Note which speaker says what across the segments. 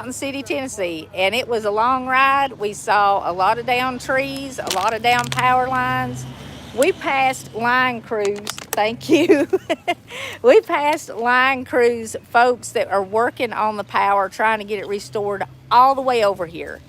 Speaker 1: Mountain City, Tennessee, and it was a long ride. We saw a lot of down trees, a lot of down power lines. We passed line crews. Thank you. We passed line crews, folks that are working on the power, trying to get it restored all the way over here.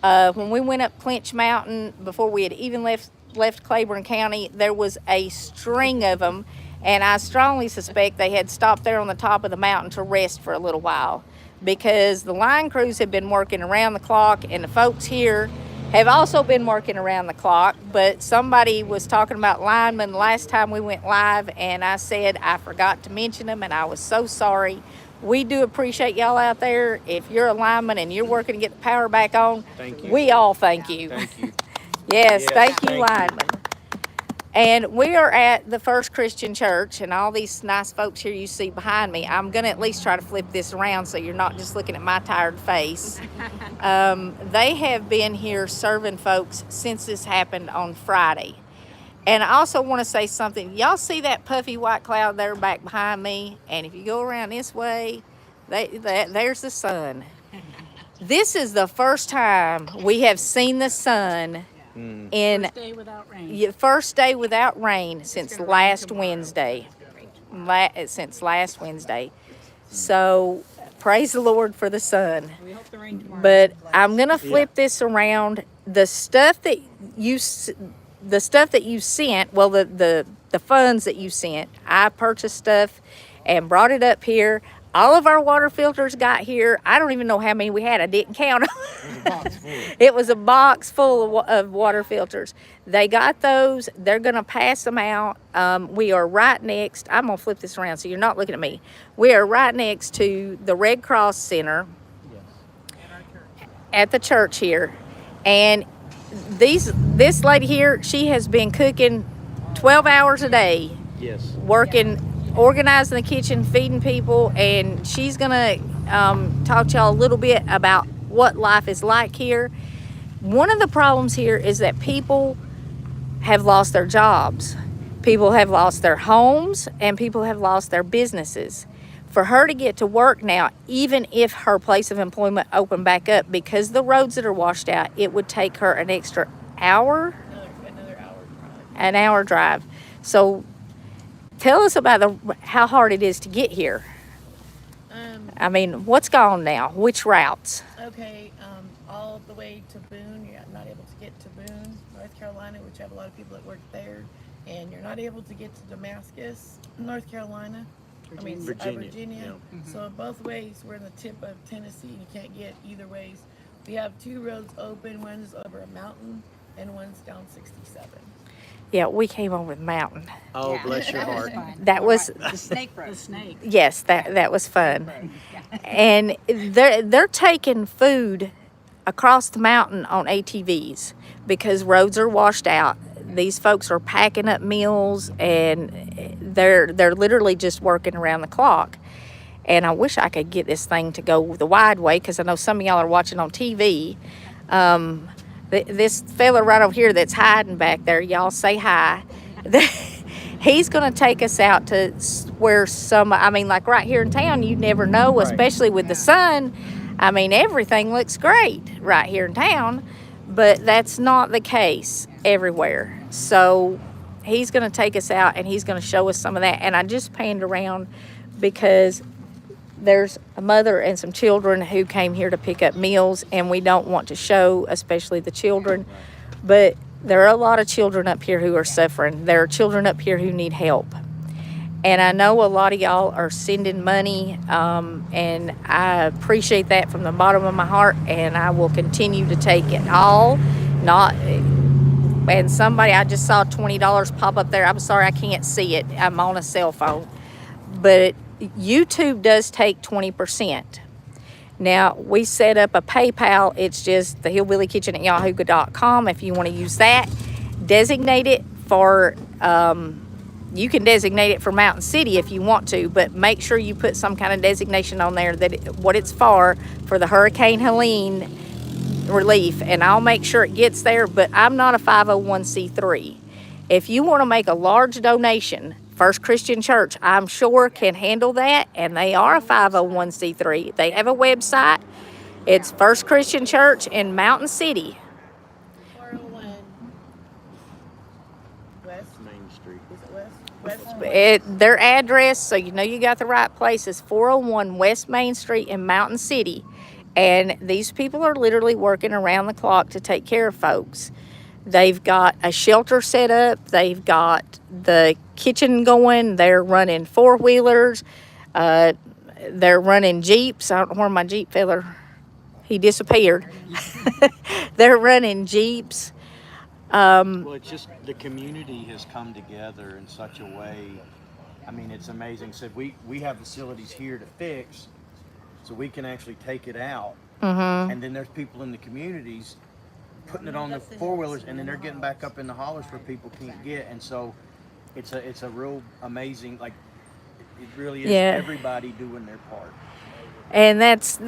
Speaker 1: When we went up Clinch Mountain, before we had even left Claiborne County, there was a string of them, and I strongly suspect they had stopped there on the top of the mountain to rest for a little while, because the line crews have been working around the clock, and the folks here have also been working around the clock. But somebody was talking about linemen last time we went live, and I said I forgot to mention them, and I was so sorry. We do appreciate y'all out there. If you're a lineman and you're working to get the power back on,
Speaker 2: Thank you.
Speaker 1: we all thank you.
Speaker 2: Thank you.
Speaker 1: Yes, thank you,
Speaker 2: thank you.
Speaker 1: linemen. And we are at the First Christian Church, and all these nice folks here you see behind me. I'm going to at least try to flip this around so you're not just looking at my tired face. They have been here serving folks since this happened on Friday. And I also want to say something. Y'all see that puffy white cloud there back behind me? And if you go around this way, there's the sun. This is the first time we have seen the sun in
Speaker 3: First day without rain.
Speaker 1: first day without rain since last Wednesday. Since last Wednesday. So praise the Lord for the sun.
Speaker 3: We hope the rain tomorrow.
Speaker 1: But I'm gonna flip this around. The stuff that you sent, well, the funds that you sent, I purchased stuff and brought it up here. All of our water filters got here. I don't even know how many we had. I didn't count them. It was a box full of water filters. They got those. They're going to pass them out. We are right next. I'm going to flip this around so you're not looking at me. We are right next to the Red Cross Center at the church here. And this lady here, she has been cooking 12 hours a day,
Speaker 2: Yes.
Speaker 1: working, organizing the kitchen, feeding people, and she's gonna talk to y'all a little bit about what life is like here. One of the problems here is that people have lost their jobs, people have lost their homes, and people have lost their businesses. For her to get to work now, even if her place of employment opened back up, because the roads that are washed out, it would take her an extra hour,
Speaker 3: Another hour drive.
Speaker 1: an hour drive. So tell us about how hard it is to get here. I mean, what's gone now? Which routes?
Speaker 3: Okay, all the way to Boone. You're not able to get to Boone, North Carolina, which have a lot of people that work there. And you're not able to get to Damascus, North Carolina. Virginia. So both ways, we're in the tip of Tennessee, and you can't get either ways. We have two roads open. One's over a mountain, and one's down 67.
Speaker 1: Yeah, we came over the mountain.
Speaker 2: Oh,
Speaker 4: Yeah,
Speaker 2: bless your
Speaker 4: that was
Speaker 2: heart.
Speaker 4: fun.
Speaker 1: That was,
Speaker 4: The snake road.
Speaker 3: The snake.
Speaker 1: yes, that was fun. And they're taking food across the mountain on ATVs because roads are washed out. These folks are packing up meals, and they're literally just working around the clock. And I wish I could get this thing to go the wide way, because I know some of y'all are watching on TV. This fella right over here that's hiding back there, y'all say hi. He's going to take us out to where like right here in town, you never know,
Speaker 2: Right.
Speaker 1: especially with the sun. I mean, everything looks great right here in town, but that's not the case everywhere. So he's going to take us out, and he's going to show us some of that. And I just panned around because there's a mother and some children who came here to pick up meals, and we don't want to show, especially the children, but there are a lot of children up here who are suffering. There are children up here who need help. And I know a lot of y'all are sending money, and I appreciate that from the bottom of my heart, and I will continue to take it all. And somebody, I just saw $20 pop up there. I'm sorry, I can't see it. I'm on a cell phone. But YouTube does take 20%. Now, we set up a PayPal. It's just thehillbillykitchen at yahoo.com. If you want to use that, designate it for, you can designate it for Mountain City if you want to, but make sure you put some kind of designation on there that what it's for the Hurricane Helene relief, and I'll make sure it gets there. But I'm not a 501c3. If you want to make a large donation, First Christian Church, I'm sure, can handle that, and they are a 501c3. They have a website. It's First Christian Church in Mountain City.
Speaker 3: 401 West
Speaker 2: Main Street.
Speaker 3: Is it West?
Speaker 1: Their address, so you know you got the right place, is 401 West Main Street in Mountain City. And these people are literally working around the clock to take care of folks. They've got a shelter set up. They've got the kitchen going. They're running four-wheelers. They're running Jeeps. I don't know where my Jeep feller, he disappeared. They're running Jeeps.
Speaker 2: Well, it's just the community has come together in such a way. I mean, it's amazing. So we have facilities here to fix, so we can actually take it out. And then there's people in the communities putting it on the four-wheelers, and then they're getting back up in the hollers where people can't get. And so it's a real amazing, like, it really is everybody doing their part.
Speaker 1: And that's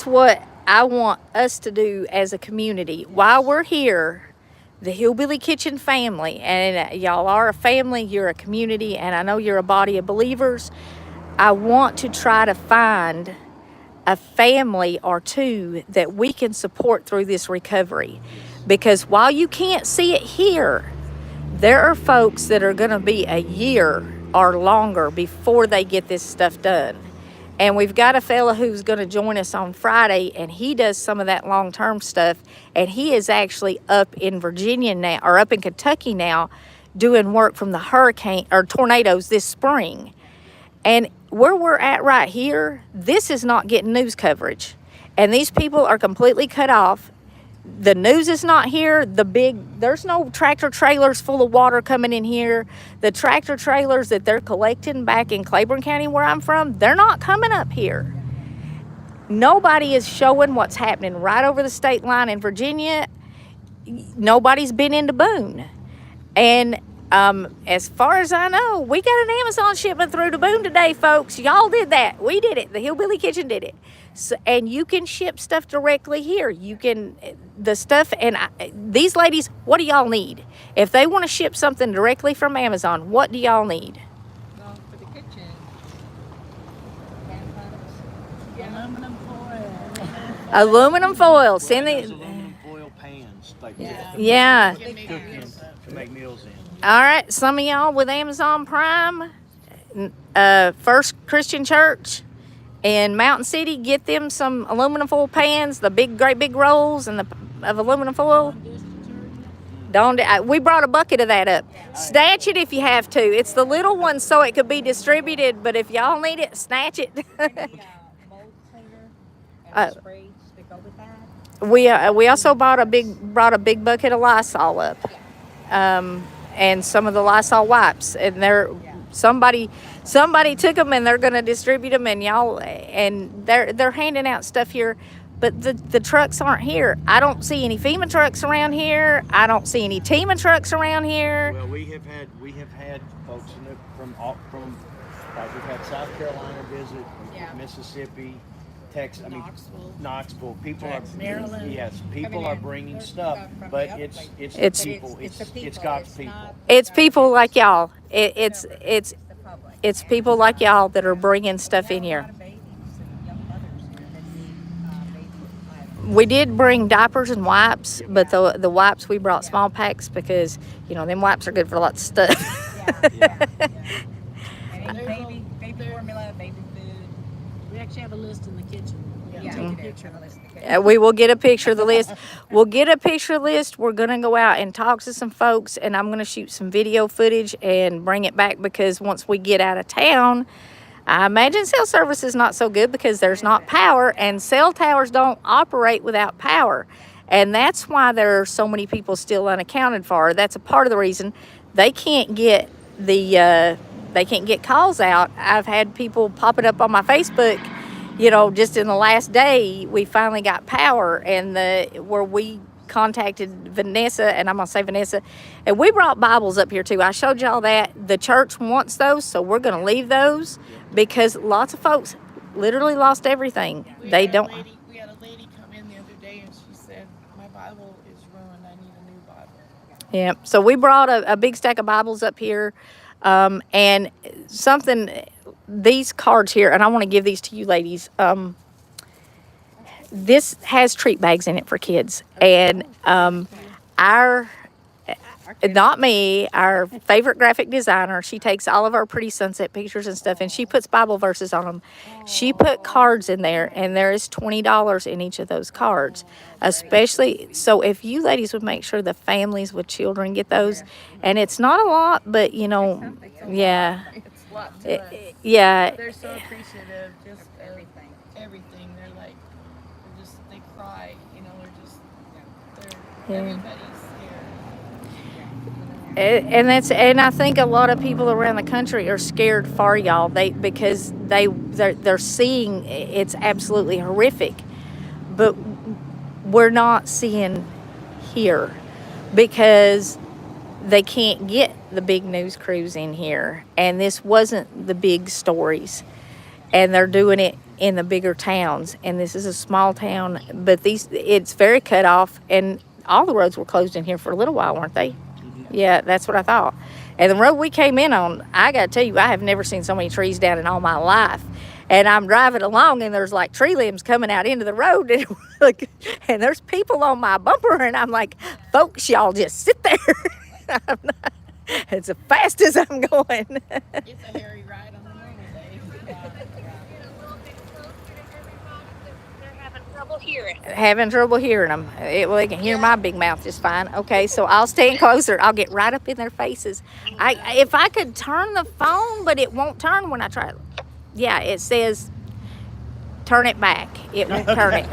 Speaker 1: what I want us to do as a community. While we're here, the Hillbilly Kitchen family, and y'all are a family, you're a community, and I know you're a body of believers. I want to try to find a family or two that we can support through this recovery. Because while you can't see it here, there are folks that are going to be a year or longer before they get this stuff done. And we've got a fella who's going to join us on Friday, and he does some of that long-term stuff. And he is actually up in Virginia now, or up in Kentucky now, doing work from the hurricane or tornadoes this spring. And where we're at right here, this is not getting news coverage. And these people are completely cut off. The news is not here. There's no tractor trailers full of water coming in here. The tractor trailers that they're collecting back in Claiborne County where I'm from, they're not coming up here. Nobody is showing what's happening right over the state line in Virginia. Nobody's been into Boone. And as far as I know, we got an Amazon shipment through to Boone today, folks. Y'all did that. We did it. The Hillbilly Kitchen did it. So, and you can ship stuff directly here. You can, the stuff, and these ladies, what do y'all need? If they want to ship something directly from Amazon, what do y'all need?
Speaker 4: Well, for the kitchen, hand products, aluminum foil.
Speaker 1: Send
Speaker 2: There's
Speaker 1: the,
Speaker 2: aluminum foil pans, like
Speaker 1: yeah.
Speaker 2: cooking to make meals in.
Speaker 1: All right, some of y'all with Amazon Prime, First Christian Church in Mountain City, get them some aluminum foil pans, the great big rolls of aluminum foil. We brought a bucket of that up. Snatch it if you have to. It's the little one so it could be distributed, but if y'all need it, snatch it.
Speaker 4: Mold cleaner and sprays that go with that.
Speaker 1: We also brought a big bucket of Lysol up. And some of the Lysol wipes, and somebody took them and they're going to distribute them, and they're handing out stuff here, but the trucks aren't here. I don't see any FEMA trucks around here. I don't see any TEMA trucks around here.
Speaker 2: Well, we have had folks from we've had South Carolina visit, Mississippi, Texas, Knoxville. People are
Speaker 3: Maryland.
Speaker 2: Yes, people are bringing stuff, but it's people. It's God's people.
Speaker 1: It's people like y'all. It's people like y'all that are bringing stuff in here. We did bring diapers and wipes, but the wipes we brought small packs because them wipes are good for lots of stuff.
Speaker 4: Baby formula, baby food.
Speaker 3: We actually have a list in the kitchen.
Speaker 1: We will get a picture of the list. We'll get a picture of the list. We're going to go out and talk to some folks, and I'm going to shoot some video footage and bring it back because once we get out of town, I imagine cell service is not so good because there's not power, and cell towers don't operate without power. And that's why there are so many people still unaccounted for. That's a part of the reason they can't get calls out. I've had people pop it up on my Facebook. Just in the last day, we finally got power, and where we contacted Vanessa, and I'm gonna say Vanessa, and we brought Bibles up here too. I showed y'all that the church wants those, so we're gonna leave those because lots of folks literally lost everything.
Speaker 3: We had a lady come in the other day, and she said, "My Bible is ruined. I need a new Bible."
Speaker 1: Yeah. So we brought a big stack of Bibles up here, and these cards here, and I want to give these to you ladies. this has treat bags in it for kids. And our, not me, our favorite graphic designer, she takes all of our pretty sunset pictures and stuff, and she puts Bible verses on them. She put cards in there, and there is $20 in each of those cards. Especially, so if you ladies would make sure the families with children get those, and it's not a lot, but yeah,
Speaker 3: It's a lot to us.
Speaker 1: yeah.
Speaker 3: They're so appreciative, just everything. Everything. They cry.
Speaker 1: Yeah.
Speaker 3: Everybody's scared.
Speaker 1: And I think a lot of people around the country are scared for y'all. Because they're seeing it's absolutely horrific, but we're not seeing here because they can't get the big news crews in here, and this wasn't the big stories, and they're doing it in the bigger towns, and this is a small town, but it's very cut off, and all the roads were closed in here for a little while, weren't they? Yeah, that's what I thought. And the road we came in on, I gotta tell you, I have never seen so many trees down in all my life. And I'm driving along, and there's like tree limbs coming out into the road, and there's people on my bumper, and I'm like, folks, y'all just sit there. It's as fast as I'm going.
Speaker 3: It's a hairy ride on the normal day.
Speaker 1: Having trouble hearing them. Well, they can hear my big mouth just fine. Okay, so I'll stand closer. I'll get right up in their faces. If I could turn the phone, but it won't turn when I try. Yeah, it says turn it back. It won't turn it.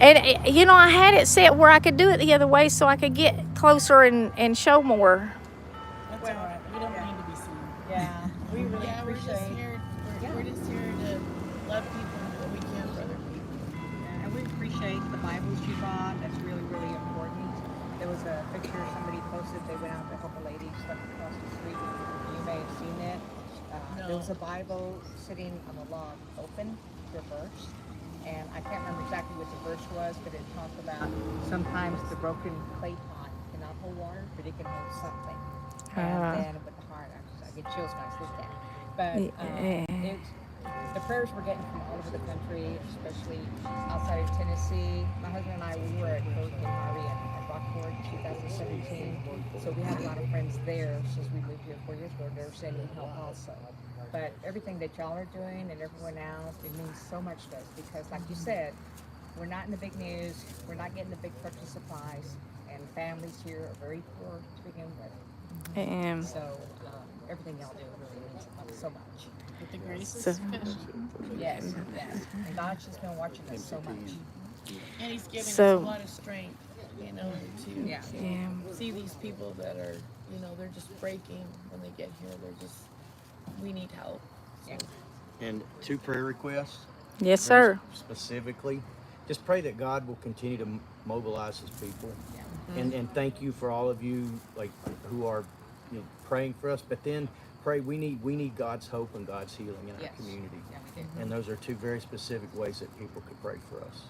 Speaker 1: And I had it set where I could do it the other way, so I could get closer and show more.
Speaker 3: That's all right. We don't need to be seen.
Speaker 4: Yeah, we really
Speaker 3: We're just
Speaker 4: appreciate.
Speaker 3: here. We're just here to love people what we can for other people.
Speaker 4: And we appreciate the Bibles you bought. That's really, really important. There was a picture somebody posted. They went out to help a lady stuck across the street. You may have seen it. There was a Bible sitting on a log, open, reversed. And I can't remember exactly what the verse was, but it talked about sometimes the broken clay pot cannot hold water, but it can hold something. And then with the heart, I get chills when I see that. But the prayers we're getting from all over the country, especially outside of Tennessee. My husband and I, we were at Hurricane Harvey in Rockport in 2017. So we have a lot of friends there since we moved here 4 years ago. They're sending help also. But everything that y'all are doing and everyone else, it means so much to us because, like you said, we're not in the big news. We're not getting the big purchase supplies, and families here are very poor to begin with. So everything y'all do really means so much.
Speaker 3: With the grace is sufficient.
Speaker 4: Yes, yes. And God's just been watching us so much.
Speaker 3: And He's giving us a lot of strength, to see these people that are, they're just breaking when they get here. We need help.
Speaker 4: Yeah.
Speaker 2: And 2 prayer requests.
Speaker 1: Yes, sir.
Speaker 2: Specifically, just pray that God will continue to mobilize His people, and thank you for all of you who are praying for us. But then pray we need God's hope and God's healing in our community, and those are 2 very specific ways that people could pray for us.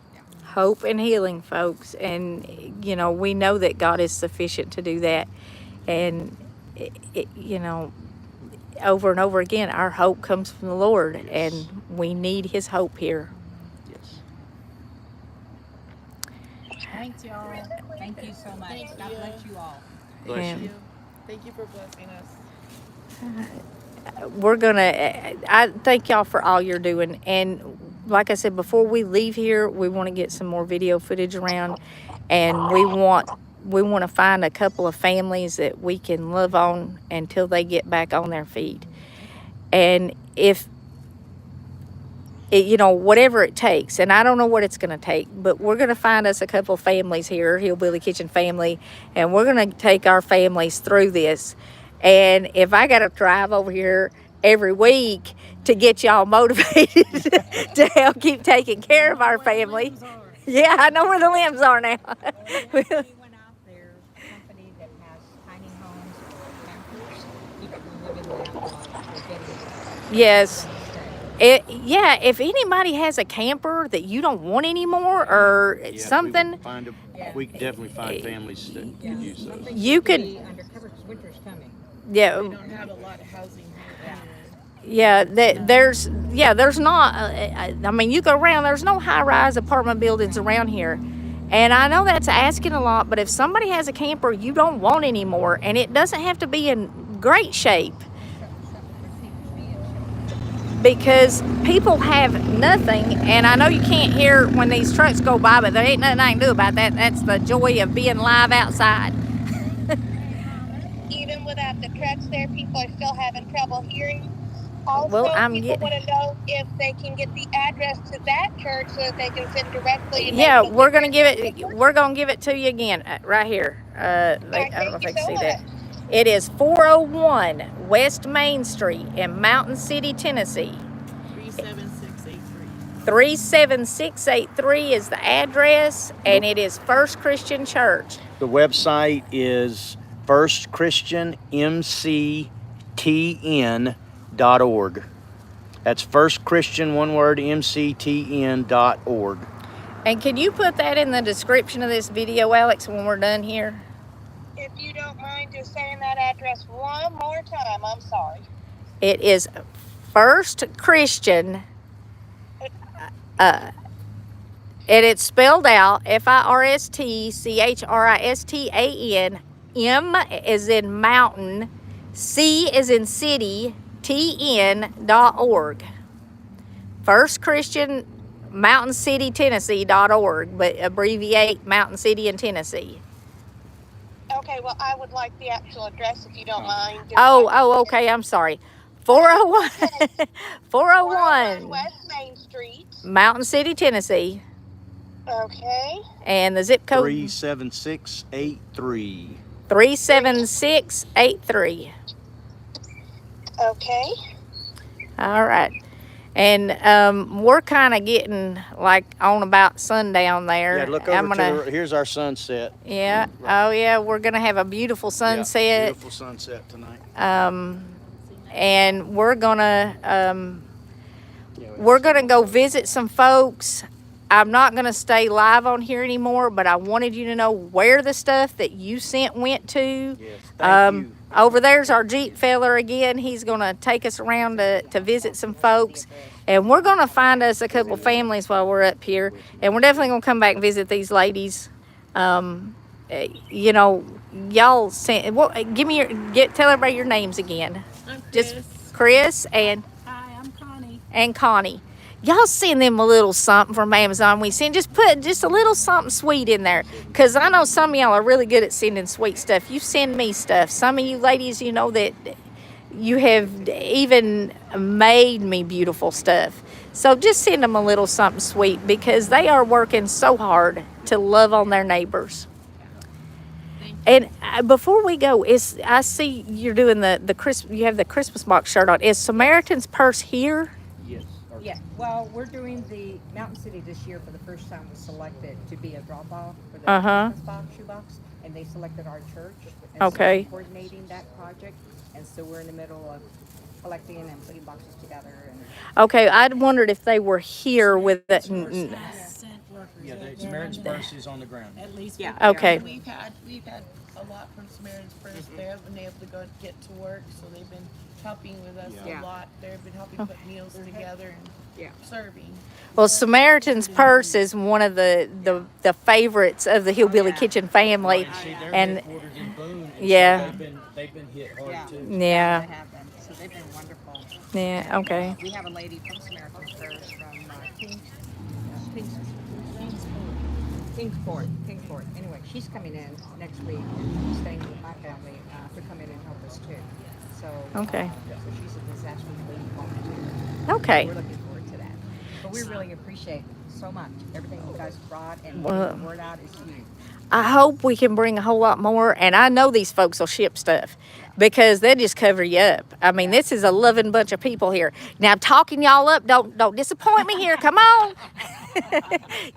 Speaker 1: Hope and healing, folks, and we know that God is sufficient to do that, and over and over again, our hope comes from the Lord, and we need His hope here.
Speaker 2: Yes.
Speaker 3: Thanks, y'all.
Speaker 4: Thank you so much.
Speaker 3: Thank
Speaker 4: God
Speaker 3: you.
Speaker 4: bless you all.
Speaker 2: Bless
Speaker 1: Yeah.
Speaker 2: you.
Speaker 3: Thank you for blessing us.
Speaker 1: I thank y'all for all you're doing, and like I said, before we leave here, we want to get some more video footage around, and we want to find a couple of families that we can love on until they get back on their feet. And if whatever it takes, and I don't know what it's going to take, but we're going to find us a couple of families here, Hillbilly Kitchen family, and we're going to take our families through this. And if I got to drive over here every week to get y'all motivated to help keep taking care of our family. Yeah, I know where the limbs are now.
Speaker 4: We went out there, a company that has tiny homes or campers, people who live in the outdoors, they're getting
Speaker 1: Yes. If anybody has a camper that you don't want anymore or something,
Speaker 2: We could definitely find families that could use those.
Speaker 1: you could,
Speaker 4: be undercover because winter's coming.
Speaker 1: yeah,
Speaker 3: We don't have a lot of housing here.
Speaker 1: Yeah, there's not. I mean, you go around. There's no high-rise apartment buildings around here, and I know that's asking a lot. But if somebody has a camper you don't want anymore, and it doesn't have to be in great shape, because people have nothing. And I know you can't hear when these trucks go by, but there ain't nothing I can do about that. That's the joy of being live outside.
Speaker 5: Even without the trucks there, people are still having trouble hearing. Also,
Speaker 1: Well, I'm
Speaker 5: people
Speaker 1: getting.
Speaker 5: want to know if they can get the address to that church so that they can send directly. And
Speaker 1: Yeah,
Speaker 5: maybe it'll
Speaker 1: we're
Speaker 5: get
Speaker 1: gonna give it. We're gonna give it to you again right here.
Speaker 5: All right,
Speaker 1: I don't know if
Speaker 5: thank
Speaker 1: they
Speaker 5: you
Speaker 1: can
Speaker 5: so
Speaker 1: see that.
Speaker 5: much.
Speaker 1: It is 401 West Main Street in Mountain City, Tennessee.
Speaker 3: 37683.
Speaker 1: 37683 is the address, and it is First Christian Church.
Speaker 2: The website is firstchristianmctn.org. That's First Christian, one word, mctn.org.
Speaker 1: And can you put that in the description of this video, Alex, when we're done here?
Speaker 5: If you don't mind just saying that address one more time, I'm sorry.
Speaker 1: It is First Christian, and it's spelled out FIRSTCHRISTAN. M is in mountain, C is in city, TN.org. First Christian Mountain City, Tennessee.org, but abbreviate Mountain City in Tennessee.
Speaker 5: Okay, well, I would like the actual address if you don't mind.
Speaker 1: Okay, I'm sorry. 401, 401
Speaker 5: West Main Street.
Speaker 1: Mountain City, Tennessee.
Speaker 5: Okay.
Speaker 1: And the zip code?
Speaker 2: 37683.
Speaker 1: 37683.
Speaker 5: Okay.
Speaker 1: All right. And we're kind of getting like on about sundown there.
Speaker 2: Yeah, look over here's our sunset.
Speaker 1: Yeah. Right. Oh, yeah. We're going to have a beautiful sunset.
Speaker 2: Yeah, beautiful sunset tonight.
Speaker 1: And we're going to go visit some folks. I'm not going to stay live on here anymore, but I wanted you to know where the stuff that you sent went to.
Speaker 2: Yes, thank you.
Speaker 1: Over there's our Jeep feller again. He's going to take us around to visit some folks. And we're going to find us a couple families while we're up here. And we're definitely going to come back and visit these ladies. You know, y'all sent, tell everybody your names again.
Speaker 3: I'm Chris.
Speaker 1: Just Chris and...
Speaker 3: Hi, I'm Connie.
Speaker 1: And Connie. Y'all send them a little something from Amazon. We send, just put just a little something sweet in there. Because I know some of y'all are really good at sending sweet stuff. You send me stuff. Some of you ladies, you know that you have even made me beautiful stuff. So just send them a little something sweet because they are working so hard to love on their neighbors. And before we go, I see you're doing you have the Christmas box shirt on. Is Samaritan's Purse here?
Speaker 2: Yes.
Speaker 4: Yeah, well, we're doing the Mountain City this year for the first time. Was selected to be a drop-off for the Christmas shoebox, and they selected our church. And
Speaker 1: Okay.
Speaker 4: So we're coordinating that project, and so we're in the middle of collecting and putting boxes together. And
Speaker 1: Okay, I'd wondered if they were here with the.
Speaker 2: Yeah, the Samaritan's Purse is on the ground.
Speaker 3: At least
Speaker 4: Yeah.
Speaker 1: Okay.
Speaker 3: We've had a lot from Samaritan's Purse. They haven't been able to go get to work, so they've been helping with us
Speaker 4: Yeah.
Speaker 3: a lot. They've been helping put meals together and serving.
Speaker 1: Well, Samaritan's Purse is one of the favorites of the Hillbilly Kitchen family,
Speaker 2: See, they're
Speaker 1: and
Speaker 2: headquartered in Boone, and
Speaker 1: Yeah.
Speaker 2: so they've been hit hard
Speaker 4: Yeah.
Speaker 2: too.
Speaker 1: yeah,
Speaker 4: they have been. So they've been wonderful.
Speaker 1: yeah, okay.
Speaker 4: We have a lady from Samaritan's Purse from Kingsport. Anyway, she's coming in next week and she's staying with my family to come in and help us too. So,
Speaker 1: Okay.
Speaker 4: So she's a disaster relief volunteer.
Speaker 1: Okay.
Speaker 4: We're looking forward to that. But we really appreciate so much everything you guys brought and
Speaker 1: Well,
Speaker 4: getting the word out is huge.
Speaker 1: I hope we can bring a whole lot more, and I know these folks will ship stuff because they just cover you up. I mean, this is a loving bunch of people here. Now, talking y'all up, don't disappoint me here. Come on.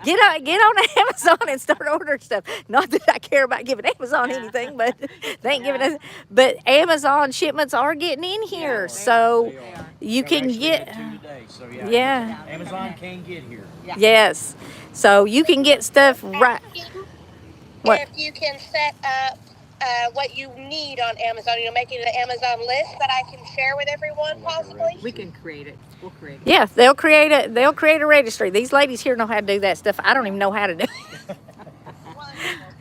Speaker 1: Get on Amazon and start ordering stuff. Not that I care about giving Amazon anything, but they ain't giving us. But Amazon shipments are getting in here, so
Speaker 2: They are.
Speaker 1: you
Speaker 2: I've
Speaker 1: can
Speaker 2: actually
Speaker 1: get.
Speaker 2: had 2 today, so yeah.
Speaker 1: Yeah.
Speaker 2: Amazon can get here.
Speaker 1: Yes, so you can get stuff right. What?
Speaker 5: If you can set up what you need on Amazon. Making an Amazon list that I can share with everyone, possibly.
Speaker 4: We can create it. We'll create it.
Speaker 1: Yeah, they'll create a registry. These ladies here know how to do that stuff. I don't even know how to do it.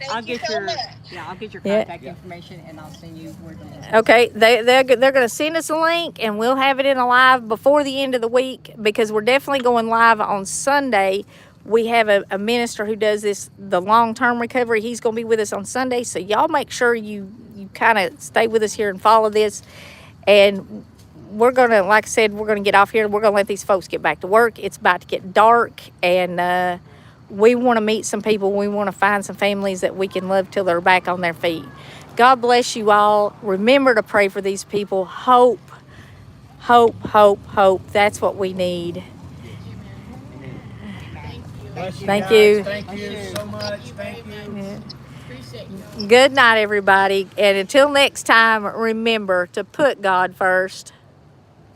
Speaker 5: Thank you so much.
Speaker 4: I'll get your
Speaker 1: Yeah.
Speaker 4: contact information and I'll send you where the link is.
Speaker 1: Okay, they're going to send us a link, and we'll have it in a live before the end of the week, because we're definitely going live on Sunday. We have a minister who does the long-term recovery. He's going to be with us on Sunday, so y'all make sure you kind of stay with us here and follow this. And we're going to, like I said, we're going to get off here. We're going to let these folks get back to work. It's about to get dark, and we want to meet some people. We want to find some families that we can love till they're back on their feet. God bless you all. Remember to pray for these people. Hope, hope, hope, hope. That's what we need.
Speaker 2: Bless you
Speaker 1: Thank
Speaker 2: guys.
Speaker 1: you.
Speaker 2: Thank you so much. Thank you.
Speaker 1: Yeah.
Speaker 3: Appreciate you.
Speaker 1: Good night, everybody. And until next time, remember to put God first.